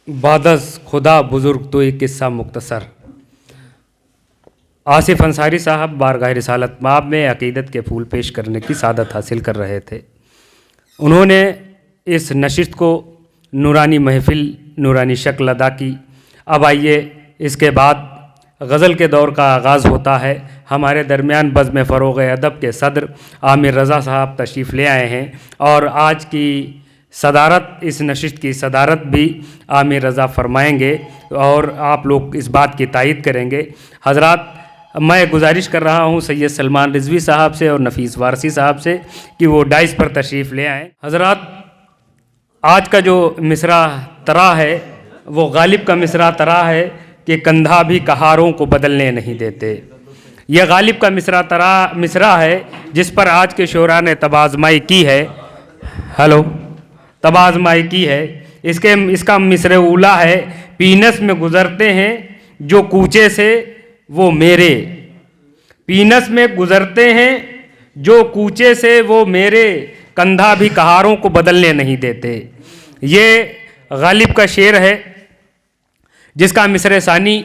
बादस खुदा बुज़ुर्ग तो एक किस्सा मुख्तसर। आसिफ अंसारी साहब बारगाह रिसालत माब में अक़ीदत के फूल पेश करने की सादत हासिल कर रहे थे। उन्होंने इस नशिस्त को नूरानी महफ़िल, नूरानी शक्ल अदा की। अब आइए इसके बाद गज़ल के दौर का आगाज़ होता है। हमारे दरमियान बज़्म फ़रोग़ अदब के सदर आमिर रज़ा साहब तशरीफ़ ले आए हैं और आज की सदारत, इस नशिस्त की सदारत भी आमिर रज़ा फरमाएंगे और आप लोग इस बात की तायीद करेंगे। हज़रात, मैं गुजारिश कर रहा हूँ सैयद सलमान रिज़वी साहब से और नफ़ीस वारसी साहब से कि वो डाइस पर तशरीफ़ ले आएँ। हज़रात, आज का जो मिसरा तरा है वो गालिब का मिसरा तरा है कि कंधा भी कहारों को बदलने नहीं देते। यह गालिब का मिसरा है जिस पर आज के शोरा ने तबाज़माई की है। हेलो, तबाज़माई की है। इसका मिसरे उला है, पीनस में गुज़रते हैं जो कूचे से वो मेरे, पीनस में गुज़रते हैं जो कूचे से वो मेरे, कंधा भी कहारों को बदलने नहीं देते। ये गालिब का शेर है जिसका मिसरे सानी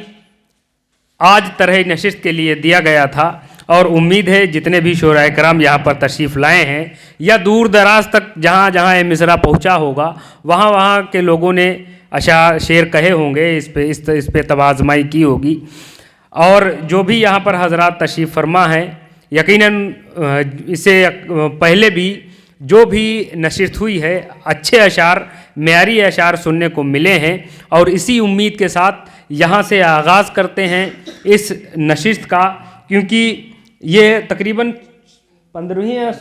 आज तरह नशिस्त के लिए दिया गया था और उम्मीद है जितने भी शोराए कराम यहाँ पर तशरीफ़ लाए हैं या दूर दराज तक जहाँ जहाँ ये मिसरा पहुँचा होगा वहाँ वहाँ के लोगों ने अशार शेर कहे होंगे, इस पे तबाज़माई की होगी। और जो भी यहाँ पर हज़रात तशरीफ़ फरमा हैं, यकीनन इससे पहले भी जो भी नशिस्त हुई है अच्छे अशार, मेयारी अशार सुनने को मिले हैं और इसी उम्मीद के साथ यहाँ से आगाज़ करते हैं इस नशिस्त का, क्योंकि ये तकरीबन 15वीं या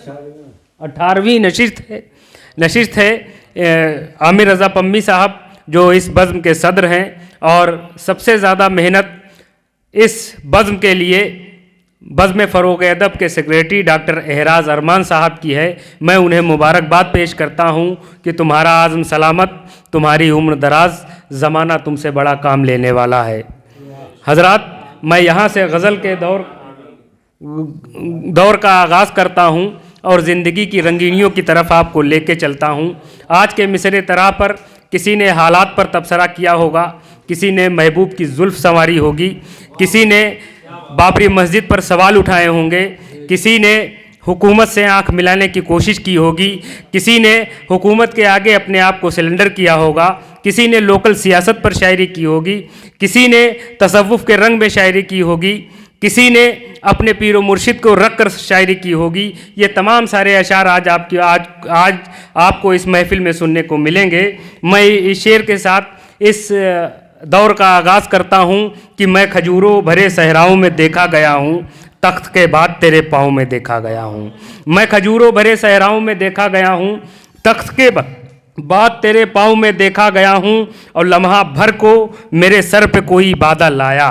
18वीं नशिस्त है। आमिर रज़ा पम्मी साहब जो इस बज़्म के सदर हैं और सबसे ज़्यादा मेहनत इस बज़्म के लिए बज़्म फ़रोग़ अदब के सेक्रेटरी डॉक्टर एहराज़ अरमान साहब की है। मैं उन्हें मुबारकबाद पेश करता हूँ कि तुम्हारा आज़म सलामत, तुम्हारी उम्र दराज, ज़माना तुमसे बड़ा काम लेने वाला है। हज़रात, मैं यहाँ से गज़ल के दौर का आगाज़ करता हूँ और ज़िंदगी की रंगीनियों की तरफ आपको लेके चलता हूँ। आज के मिसरे तरा पर किसी ने हालात पर तबसरा किया होगा, किसी ने महबूब की जुल्फ़ संवारी होगी, किसी ने बाबरी मस्जिद पर सवाल उठाए होंगे, किसी ने हुकूमत से आंख मिलाने की कोशिश की होगी, किसी ने हुकूमत के आगे अपने आप को सिलेंडर किया होगा, किसी ने लोकल सियासत पर शायरी की होगी, किसी ने तसव्वुफ़ के रंग में शायरी की होगी, किसी ने अपने पीर व मुर्शिद को रख कर शायरी की होगी। ये तमाम सारे अशार आज आपको इस महफ़िल में सुनने को मिलेंगे। मैं इस शेर के साथ इस दौर का आगाज़ करता हूँ कि मैं खजूरों भरे सहराओं में देखा गया हूँ, तख्त के बाद तेरे पाँव में देखा गया हूँ। मैं खजूरों भरे सहराओं में देखा गया हूँ, तख्त के बाद तेरे पाँव में देखा गया हूँ। और लम्हा भर को मेरे सर पे कोई बादल आया,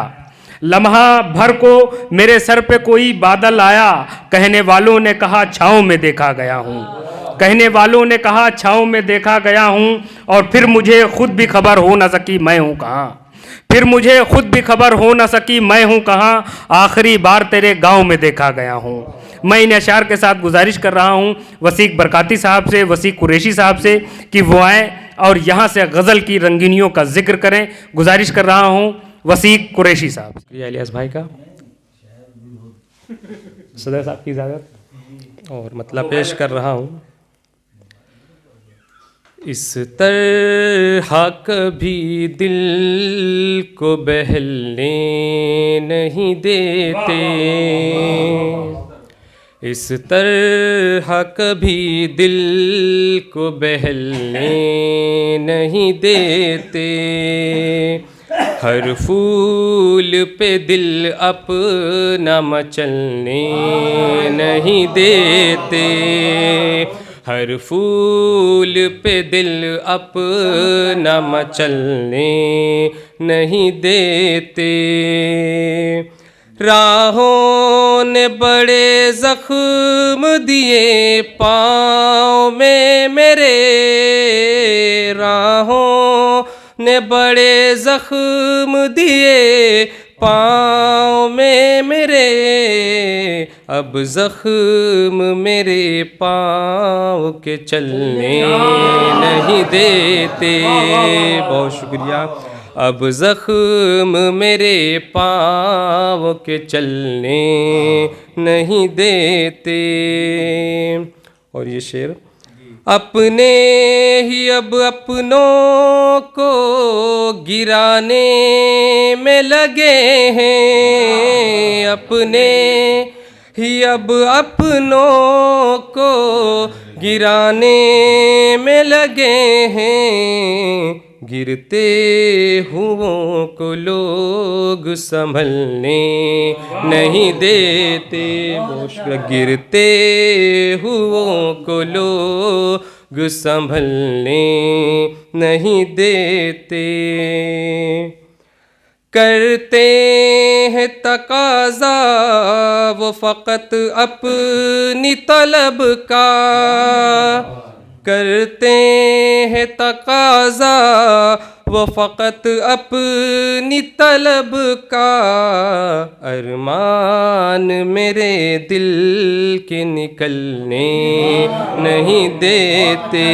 लम्हा भर को मेरे सर पे कोई बादल आया, कहने वालों ने कहा छाँव में देखा गया हूँ, कहने वालों ने कहा छाँव में देखा गया हूँ। और फिर मुझे खुद भी खबर हो न सकी मैं हूँ कहाँ, फिर मुझे खुद भी खबर हो न सकी मैं हूँ कहाँ, आखिरी बार तेरे गांव में देखा गया हूँ। मैं इन अशार के साथ गुजारिश कर रहा हूँ वसीक बरकाती साहब से, वसीक कुरैशी साहब से कि वो आएँ और यहाँ से गज़ल की रंगीनियों का जिक्र करें। गुजारिश कर रहा हूँ वसीक कुरैशी साहब, इलियास भाई का, सदर साहब की इजाज़त और मतलब पेश कर रहा हूँ। इस तरह कभी दिल को बहलने नहीं देते, इस तरह कभी दिल को बहलने नहीं देते, हर फूल पे दिल अपना मचलने नहीं देते, हर फूल पे दिल अपना मचलने नहीं देते। राहों ने बड़े ज़ख्म दिए पाँव में मेरे, राहों ने बड़े ज़ख्म दिए پاؤں میں میرے اب زخم میرے پاؤں کے چلنے نہیں دیتے. بہت شکریہ. اب زخم میرے پاؤں کے چلنے نہیں دیتے. اور یہ شعر: اپنے ہی اب اپنوں کو گرانے میں لگے ہیں. اپنے ہی اب اپنوں کو گرانے میں لگے ہیں. گرتے ہوں کو لوگ سنبھلنے نہیں دیتے. گرتے ہوں کو لوگ سنبھلنے نہیں دیتے. کرتے ہیں تقاضا وہ فقط اپنی طلب کا. کرتے ہیں تقاضا وہ فقط اپنی طلب کا. ارمان میرے دل کے نکلنے نہیں دیتے.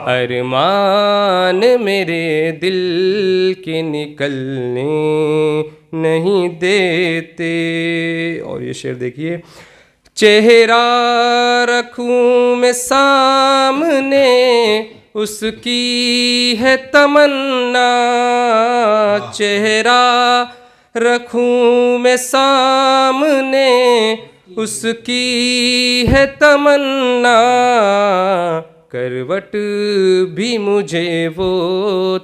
ارمان میرے دل کے نکلنے نہیں دیتے. اور یہ شعر دیکھیے: چہرہ رکھوں میں سامنے اس کی ہے تمنا. چہرہ رکھوں میں سامنے اس کی ہے تمنا. کروٹ بھی مجھے وہ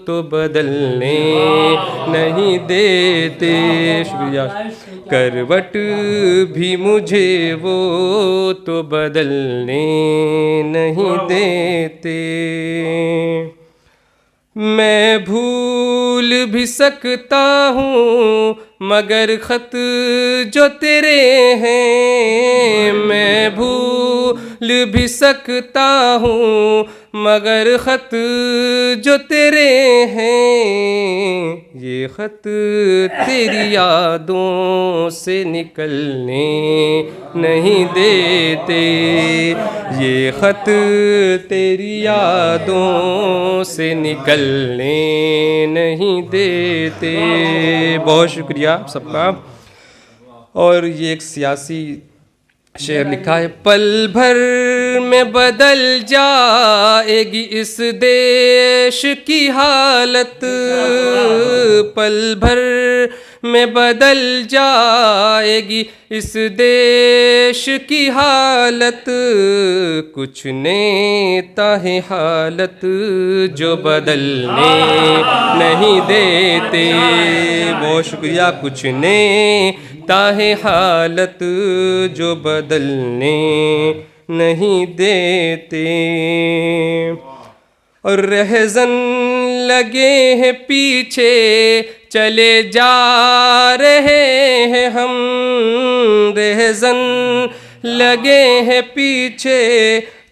تو بدلنے نہیں دیتے. شکریہ. کروٹ بھی مجھے وہ تو بدلنے نہیں دیتے. میں بھول بھی سکتا ہوں مگر خط جو تیرے ہیں. میں بھول بھی سکتا ہوں مگر خط جو تیرے ہیں. یہ خط تیری یادوں سے نکلنے نہیں دیتے. یہ خط تیری یادوں سے نکلنے نہیں دیتے. بہت شکریہ آپ سب کا. اور یہ ایک سیاسی شعر لکھا ہے: پل بھر میں بدل جائے گی اس دیش کی حالت. پل بھر میں بدل جائے گی اس دیش کی حالت. کچھ نیتا ہے حالت جو بدلنے نہیں دیتے. بہت شکریہ. کچھ نیتا ہے حالت جو بدلنے نہیں دیتے. اور رہزن لگے ہیں پیچھے چلے جا رہے ہیں ہم. رہزن لگے ہیں پیچھے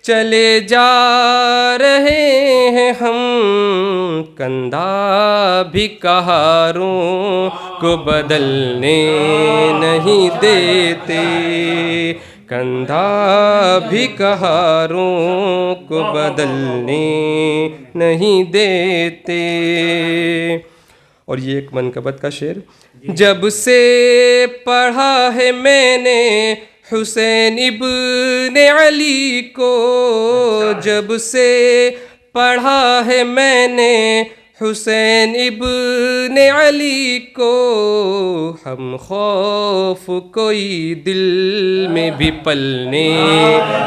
چلے جا رہے ہیں ہم. کندھا بھی کہاروں کو بدلنے نہیں دیتے. کندھا بھی کہاروں کو بدلنے نہیں دیتے. اور یہ ایک منقبت کا شعر: جب سے پڑھا ہے میں نے حسین ابن علی کو. جب سے پڑھا ہے میں نے حسین ابن علی کو. ہم خوف کوئی دل میں بھی پلنے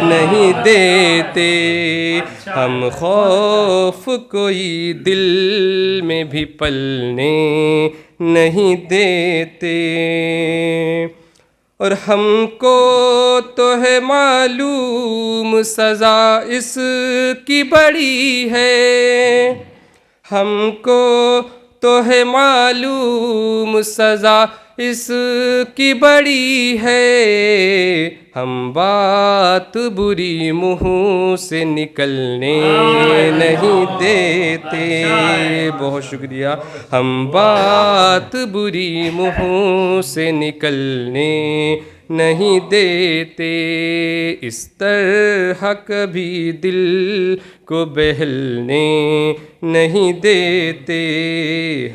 نہیں دیتے. ہم خوف کوئی دل میں بھی پلنے نہیں دیتے. اور ہم کو تو ہے معلوم سزا اس کی بڑی ہے. ہم کو تو ہے معلوم سزا اس کی بڑی ہے، ہم بات بری منہ سے نکلنے نہیں دیتے. بہت شکریہ. ہم بات بری منہ سے نکلنے نہیں دیتے، اس طرح کبھی دل کو بہلنے نہیں دیتے،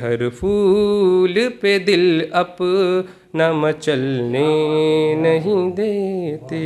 ہر پھول پہ دل اپنا مچلنے نہیں دیتے.